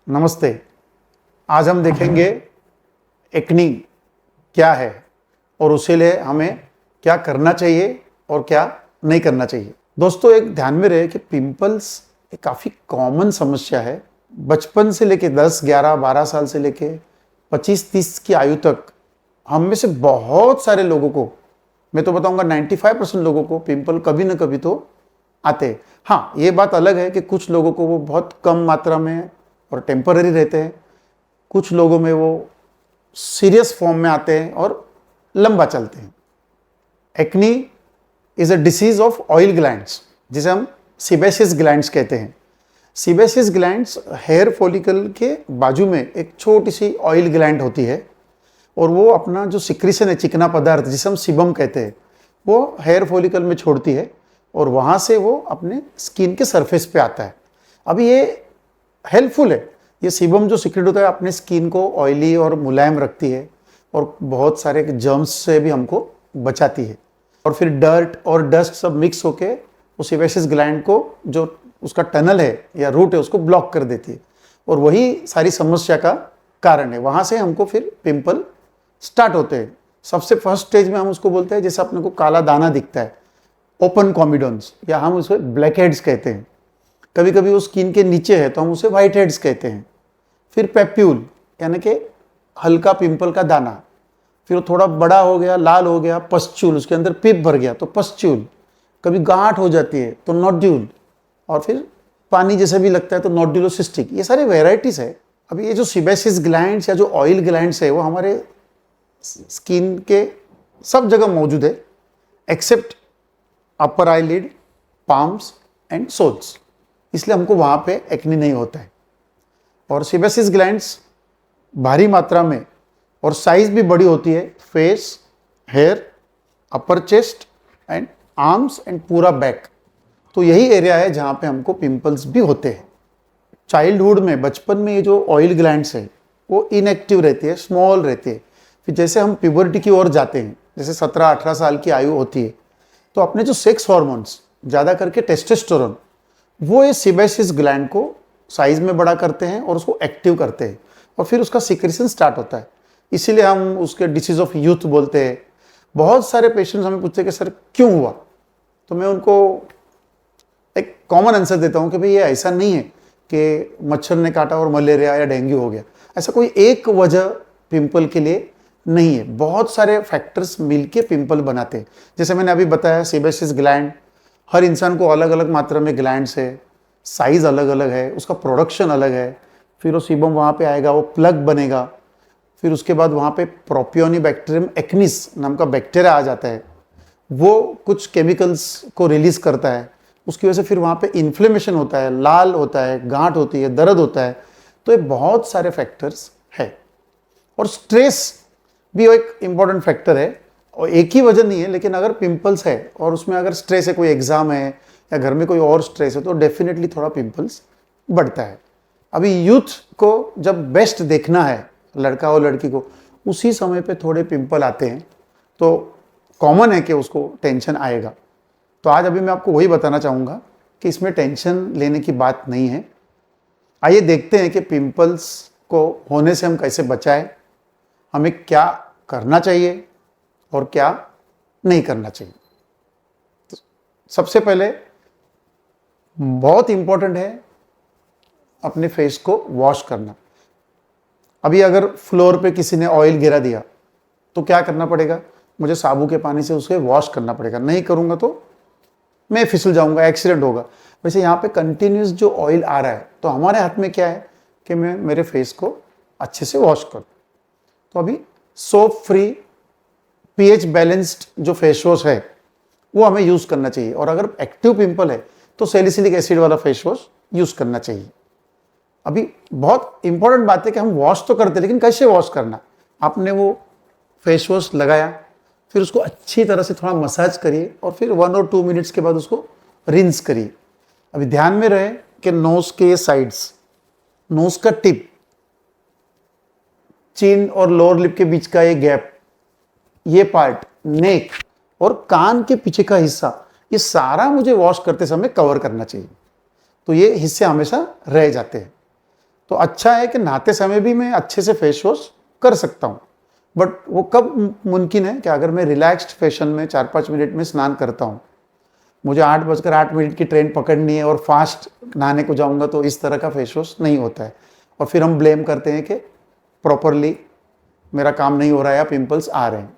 नमस्ते। आज हम देखेंगे एक्नी क्या है और उसके लिए हमें क्या करना चाहिए और क्या नहीं करना चाहिए। दोस्तों, एक ध्यान में रहे कि पिंपल्स एक काफ़ी कॉमन समस्या है। बचपन से लेके 10, 11, 12 साल से लेके 25, 30 की आयु तक हम में से बहुत सारे लोगों को, मैं तो बताऊंगा 95% लोगों को पिंपल कभी ना कभी तो आते हैं। हाँ, ये बात अलग है कि कुछ लोगों को वो बहुत कम मात्रा में और टेम्पररी रहते हैं, कुछ लोगों में वो सीरियस फॉर्म में आते हैं और लंबा चलते हैं। Acne is a disease of oil glands, जिसे हम सीबेसियस ग्लैंड्स कहते हैं। सीबेसियस ग्लैंड्स हेयर फॉलिकल के बाजू में एक छोटी सी ऑयल ग्लैंड होती है और वो अपना जो सिक्रीशन है, चिकना पदार्थ जिसे हम सीबम कहते हैं, वो हेयर फॉलिकल में छोड़ती है और वहाँ से वो अपने स्किन के सरफेस पे आता है। अभी ये हेल्पफुल है। ये सीबम जो सिक्रेट होता है अपने स्किन को ऑयली और मुलायम रखती है और बहुत सारे जर्म्स से भी हमको बचाती है। और फिर डर्ट और डस्ट सब मिक्स होके उस सीबेसियस ग्लैंड को, जो उसका टनल है या रूट है, उसको ब्लॉक कर देती है और वही सारी समस्या का कारण है। वहाँ से हमको फिर पिंपल स्टार्ट होते हैं। सबसे फर्स्ट स्टेज में हम उसको बोलते हैं, जैसे अपने को काला दाना दिखता है, ओपन कॉम्बिडोन्स, या हम उसे ब्लैक हेड्स कहते हैं। कभी कभी वो स्किन के नीचे है तो हम उसे वाइट हेड्स कहते हैं। फिर पेप्यूल यानी कि हल्का पिंपल का दाना, फिर वो थोड़ा बड़ा हो गया, लाल हो गया, पस्चूल, उसके अंदर पिप भर गया तो पस्चूल, कभी गांठ हो जाती है तो नोड्यूल, और फिर पानी जैसा भी लगता है तो नोड्यूलोसिस्टिक। ये सारे वेराइटीज है। अभी ये जो सीबेसियस ग्लैंड्स या जो ऑयल ग्लैंड्स है वो हमारे स्किन के सब जगह मौजूद है except upper eyelid, palms and soles, इसलिए हमको वहाँ पे एक्नी नहीं होता है। और सीबेसियस ग्लैंड्स भारी मात्रा में और साइज भी बड़ी होती है, face, hair, upper chest and arms and पूरा बैक। तो यही एरिया है जहाँ पे हमको पिंपल्स भी होते हैं। चाइल्डहुड में, बचपन में, ये जो ऑयल ग्लैंड्स है वो इनएक्टिव रहती है, स्मॉल रहती है। फिर जैसे हम प्यूबर्टी की ओर जाते हैं, जैसे 17-18 साल की आयु होती है, तो अपने जो सेक्स हॉर्मोन्स, ज़्यादा करके टेस्टोस्टेरोन, वो ये सीबेसियस ग्लैंड को साइज में बड़ा करते हैं और उसको एक्टिव करते हैं और फिर उसका सिक्रेशन स्टार्ट होता है। इसीलिए हम उसके डिसीज ऑफ यूथ बोलते हैं। बहुत सारे पेशेंट्स हमें पूछते हैं कि सर क्यों हुआ, तो मैं उनको एक कॉमन आंसर देता हूँ कि भाई ये ऐसा नहीं है कि मच्छर ने काटा और मलेरिया या डेंगू हो गया। ऐसा कोई एक वजह पिंपल के लिए नहीं है, बहुत सारे फैक्टर्स मिलके पिंपल बनाते हैं। जैसे मैंने अभी बताया, सीबेसियस ग्लैंड, हर इंसान को अलग अलग मात्रा में ग्लैंड्स है, साइज अलग अलग है, उसका प्रोडक्शन अलग है। फिर वो सीबम वहाँ पे आएगा, वो प्लग बनेगा, फिर उसके बाद वहाँ पे प्रोपियोनिबैक्टीरियम एक्निस नाम का बैक्टीरिया आ जाता है, वो कुछ केमिकल्स को रिलीज करता है, उसकी वजह से फिर वहाँ पे इन्फ्लेमेशन होता है, लाल होता है, गांठ होती है, दर्द होता है। तो ये बहुत सारे फैक्टर्स है। और स्ट्रेस भी एक इम्पॉर्टेंट फैक्टर है और एक ही वजह नहीं है, लेकिन अगर पिंपल्स है और उसमें अगर स्ट्रेस है, कोई एग्जाम है या घर में कोई और स्ट्रेस है, तो डेफिनेटली थोड़ा पिंपल्स बढ़ता है। अभी यूथ को जब बेस्ट देखना है, लड़का और लड़की को, उसी समय पे थोड़े पिंपल आते हैं, तो कॉमन है कि उसको टेंशन आएगा। तो आज अभी मैं आपको वही बताना चाहूँगा कि इसमें टेंशन लेने की बात नहीं है। आइए देखते हैं कि पिंपल्स को होने से हम कैसे बचाएं, हमें क्या करना चाहिए और क्या नहीं करना चाहिए। तो सबसे पहले बहुत इंपॉर्टेंट है अपने फेस को वॉश करना। अभी अगर फ्लोर पे किसी ने ऑयल गिरा दिया तो क्या करना पड़ेगा, मुझे साबुन के पानी से उसे वॉश करना पड़ेगा। नहीं करूँगा तो मैं फिसल जाऊँगा, एक्सीडेंट होगा। वैसे यहाँ पे कंटिन्यूस जो ऑयल आ रहा है, तो हमारे हाथ में क्या है कि मैं मेरे फेस को अच्छे से वॉश करूँ। तो अभी सोप फ्री, पीएच बैलेंस्ड जो फेस वॉश है वो हमें यूज़ करना चाहिए। और अगर एक्टिव पिंपल है तो सैलिसिलिक एसिड वाला फेस वॉश यूज़ करना चाहिए। अभी बहुत इंपॉर्टेंट बात है कि हम वॉश तो करते हैं, लेकिन कैसे वॉश करना। आपने वो फेस वॉश लगाया, फिर उसको अच्छी तरह से थोड़ा मसाज करिए और फिर 1 और 2 मिनट्स के बाद उसको रिंस करिए। अभी ध्यान में रहे कि नोज के ये साइड्स, नोज का टिप, चिन और लोअर लिप के बीच का ये गैप, ये पार्ट, नेक और कान के पीछे का हिस्सा, ये सारा मुझे वॉश करते समय कवर करना चाहिए। तो ये हिस्से हमेशा रह जाते हैं। तो अच्छा है कि नहाते समय भी मैं अच्छे से फेस वॉश कर सकता हूँ। बट वो कब मुमकिन है कि अगर मैं रिलैक्स्ड फैशन में 4-5 मिनट में स्नान करता हूँ, मुझे 8:08 की ट्रेन पकड़नी है और फास्ट नहाने को जाऊंगा, तो इस तरह का फेस वॉश नहीं होता है। और फिर हम ब्लेम करते हैं कि प्रॉपरली मेरा काम नहीं हो रहा है या पिंपल्स आ रहे हैं।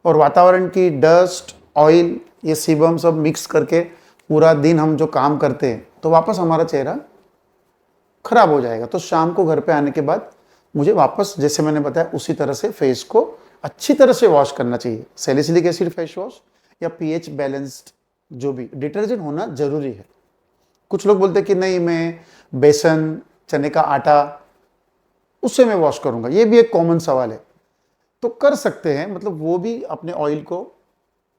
और वातावरण की डस्ट, ऑयल, ये सीबम सब मिक्स करके पूरा दिन हम जो काम करते हैं तो वापस हमारा चेहरा खराब हो जाएगा। तो शाम को घर पे आने के बाद मुझे वापस, जैसे मैंने बताया, उसी तरह से फेस को अच्छी तरह से वॉश करना चाहिए। सैलिसिलिक एसिड फेस वॉश या पीएच बैलेंस्ड जो भी डिटर्जेंट होना जरूरी है। कुछ लोग बोलते हैं कि नहीं, मैं बेसन, चने का आटा, उससे मैं वॉश करूंगा। ये भी एक कॉमन सवाल है। तो कर सकते हैं, मतलब वो भी अपने ऑयल को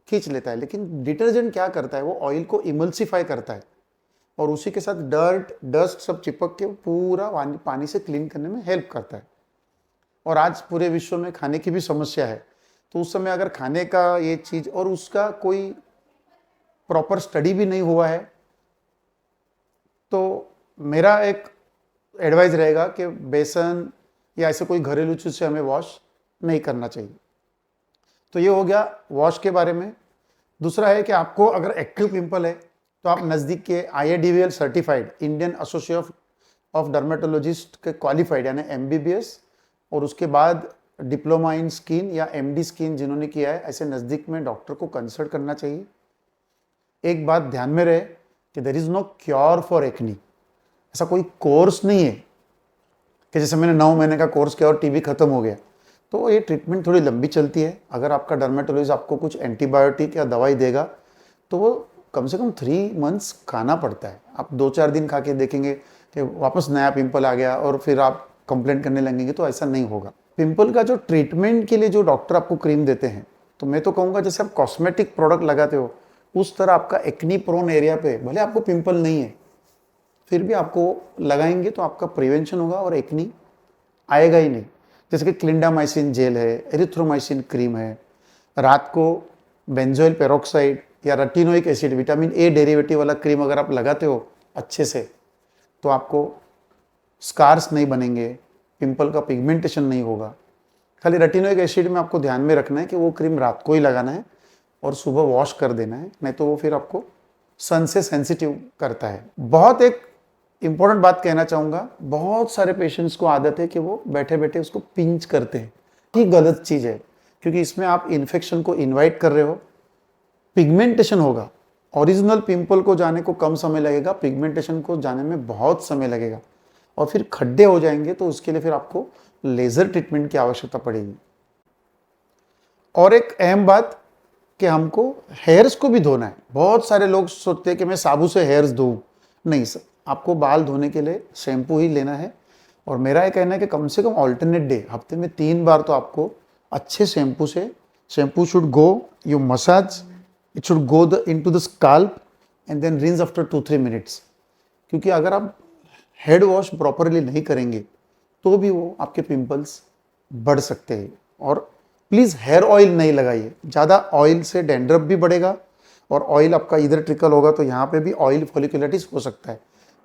खींच लेता है, लेकिन डिटर्जेंट क्या करता है, वो ऑयल को इमल्सिफाई करता है और उसी के साथ डस्ट सब चिपक के पूरा पानी से क्लीन करने में हेल्प करता है। और आज पूरे विश्व में खाने की भी समस्या है, तो उस समय अगर खाने का ये चीज और उसका कोई प्रॉपर स्टडी भी नहीं हुआ है, तो मेरा एक एडवाइस रहेगा कि बेसन या ऐसे कोई घरेलू चीज से हमें वॉश नहीं करना चाहिए। तो ये हो गया वॉश के बारे में। दूसरा है कि आपको अगर एक्टिव पिंपल है तो आप नज़दीक के IADVL certified Indian association of dermatologist के क्वालिफाइड यानी MBBS और उसके बाद डिप्लोमा इन स्किन या MD स्किन जिन्होंने किया है, ऐसे नज़दीक में डॉक्टर को कंसल्ट करना चाहिए। एक बात ध्यान में रहे कि there is no cure for acne. ऐसा कोई कोर्स नहीं है कि जैसे मैंने 9 महीने का कोर्स किया और टीबी खत्म हो गया। तो ये ट्रीटमेंट थोड़ी लंबी चलती है। अगर आपका डर्मेटोलॉजिस्ट आपको कुछ एंटीबायोटिक या दवाई देगा तो वो कम से कम 3 मंथ्स खाना पड़ता है। आप 2-4 दिन खा के देखेंगे कि वापस नया पिंपल आ गया और फिर आप कंप्लेंट करने लगेंगे, तो ऐसा नहीं होगा। पिंपल का जो ट्रीटमेंट के लिए जो डॉक्टर आपको क्रीम देते हैं, तो मैं तो कहूँगा जैसे आप कॉस्मेटिक प्रोडक्ट लगाते हो उस तरह आपका एक्नी प्रोन एरिया पे भले आपको पिंपल नहीं है, फिर भी आपको लगाएंगे तो आपका प्रिवेंशन होगा और एक्नी आएगा ही नहीं। जैसे कि क्लिंडामाइसिन जेल है, एरिथ्रोमाइसिन क्रीम है, रात को बेंजोइल पेरोक्साइड या retinoic acid vitamin A derivative वाला क्रीम अगर आप लगाते हो अच्छे से, तो आपको स्कार्स नहीं बनेंगे, पिंपल का पिगमेंटेशन नहीं होगा। खाली रेटिनोइक एसिड में आपको ध्यान में रखना है कि वो क्रीम रात को ही लगाना है और सुबह वॉश कर देना है, नहीं तो वो फिर आपको सन से सेंसिटिव करता है। बहुत एक इंपॉर्टेंट बात कहना चाहूँगा, बहुत सारे पेशेंट्स को आदत है कि वो बैठे बैठे उसको पिंच करते हैं। ये गलत चीज़ है, क्योंकि इसमें आप इन्फेक्शन को इन्वाइट कर रहे हो। पिगमेंटेशन होगा, ओरिजिनल पिंपल को जाने को कम समय लगेगा, पिगमेंटेशन को जाने में बहुत समय लगेगा और फिर खड्डे हो जाएंगे, तो उसके लिए फिर आपको लेज़र ट्रीटमेंट की आवश्यकता पड़ेगी। और एक अहम बात कि हमको हेयर्स को भी धोना है। बहुत सारे लोग सोचते हैं कि मैं साबुन से हेयर्स धोऊं। नहीं सर, आपको बाल धोने के लिए शैम्पू ही लेना है। और मेरा ये कहना है कि कम से कम ऑल्टरनेट डे, हफ्ते में 3 बार तो आपको अच्छे शैम्पू से, shampoo should go you massage, it should go into the scalp and then rinse after 2-3 minutes. क्योंकि अगर आप हेड वॉश प्रॉपरली नहीं करेंगे तो भी वो आपके पिंपल्स बढ़ सकते हैं। और प्लीज़ हेयर ऑयल नहीं लगाइए। ज़्यादा ऑयल से डैंड्रफ भी बढ़ेगा और ऑयल आपका इधर ट्रिकल होगा तो यहाँ पे भी ऑयल फॉलिकुलाइटिस हो सकता है।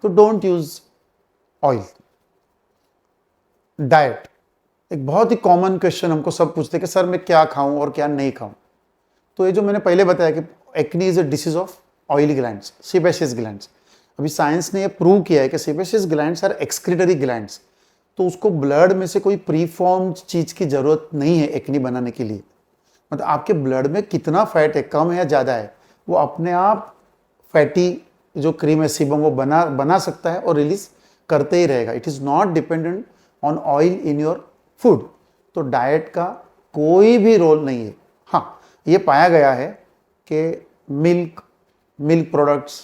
तो डोंट यूज ऑयल। डाइट एक बहुत ही कॉमन क्वेश्चन हमको सब पूछते हैं कि सर मैं क्या खाऊं और क्या नहीं खाऊं। तो ये जो मैंने पहले बताया कि acne is a disease of oily glands, sebaceous glands. अभी साइंस ने ये प्रूव किया है कि sebaceous glands are excretory glands. तो उसको ब्लड में से कोई प्रीफॉर्म्ड चीज की जरूरत नहीं है एक्नी बनाने के लिए। मतलब आपके ब्लड में कितना फैट है, कम है या ज़्यादा है, वो अपने आप फैटी जो क्रीम है सीबम वो बना सकता है और रिलीज करते ही रहेगा। It is not dependent on oil in your food. तो डाइट का कोई भी रोल नहीं है। हाँ, ये पाया गया है कि मिल्क प्रोडक्ट्स,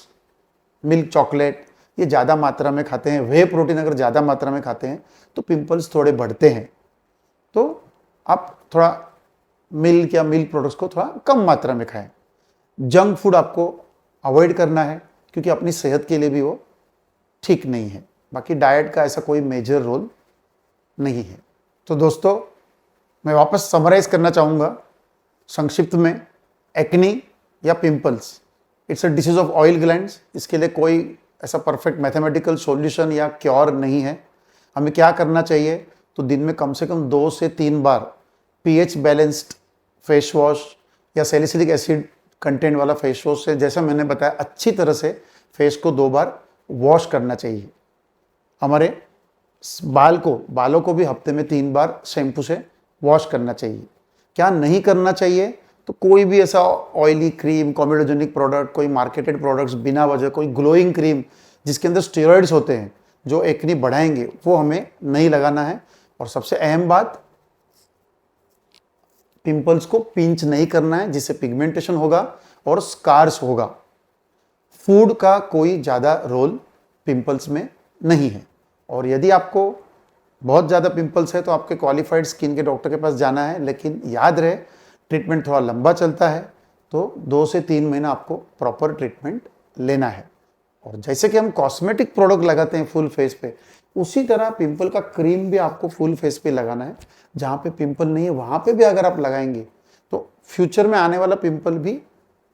मिल्क चॉकलेट ये ज़्यादा मात्रा में खाते हैं, वे प्रोटीन अगर ज़्यादा मात्रा में खाते हैं तो पिंपल्स थोड़े बढ़ते हैं। तो आप थोड़ा मिल्क या मिल्क प्रोडक्ट्स को थोड़ा कम मात्रा में खाएं। जंक फूड आपको अवॉइड करना है क्योंकि अपनी सेहत के लिए भी वो ठीक नहीं है। बाकी डाइट का ऐसा कोई मेजर रोल नहीं है। तो दोस्तों, मैं वापस समराइज करना चाहूँगा संक्षिप्त में, एक्नी या pimples it's a disease of oil glands. इसके लिए कोई ऐसा परफेक्ट मैथमेटिकल सॉल्यूशन या क्योर नहीं है। हमें क्या करना चाहिए, तो दिन में कम से कम 2 से 3 बार पीएच बैलेंस्ड फेस वॉश या सैलिसिलिक एसिड कंटेंट वाला फेस वॉश से, जैसा मैंने बताया, अच्छी तरह से फेस को 2 बार वॉश करना चाहिए। हमारे बालों को भी हफ्ते में 3 बार शैम्पू से वॉश करना चाहिए। क्या नहीं करना चाहिए, तो कोई भी ऐसा ऑयली क्रीम, कॉमेडोजेनिक प्रोडक्ट, कोई मार्केटेड प्रोडक्ट्स बिना वजह, कोई ग्लोइंग क्रीम जिसके अंदर स्टेरॉइड्स होते हैं जो एक्ने बढ़ाएंगे, वो हमें नहीं लगाना है। और सबसे अहम बात, पिंपल्स को पिंच नहीं करना है, जिससे पिगमेंटेशन होगा और स्कार्स होगा। फूड का कोई ज़्यादा रोल पिंपल्स में नहीं है। और यदि आपको बहुत ज़्यादा पिंपल्स है तो आपके क्वालिफाइड स्किन के डॉक्टर के पास जाना है, लेकिन याद रहे ट्रीटमेंट थोड़ा लंबा चलता है, तो 2 से 3 महीना आपको प्रॉपर ट्रीटमेंट लेना है। और जैसे कि हम कॉस्मेटिक प्रोडक्ट लगाते हैं फुल फेस पे, उसी तरह पिंपल का क्रीम भी आपको फुल फेस पे लगाना है। जहाँ पे पिंपल नहीं है वहाँ पे भी अगर आप लगाएंगे तो फ्यूचर में आने वाला पिंपल भी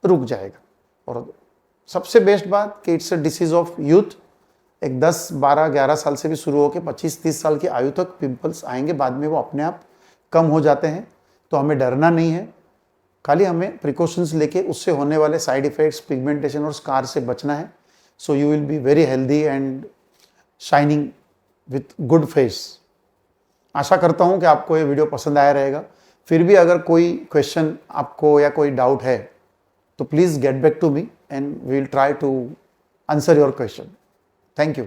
रुक जाएगा। और सबसे बेस्ट बात कि it's a disease of youth. एक 10, 12, 11 साल से भी शुरू होकर 25, 30 साल की आयु तक पिंपल्स आएंगे, बाद में वो अपने आप कम हो जाते हैं। तो हमें डरना नहीं है, खाली हमें प्रिकॉशंस लेके उससे होने वाले साइड इफेक्ट्स, पिगमेंटेशन और स्कार से बचना है। So you will be very healthy and shining with good face. आशा करता हूँ कि आपको ये वीडियो पसंद आया रहेगा। फिर भी अगर कोई क्वेश्चन आपको या कोई डाउट है तो please get back to me and we will try to answer your question. Thank you.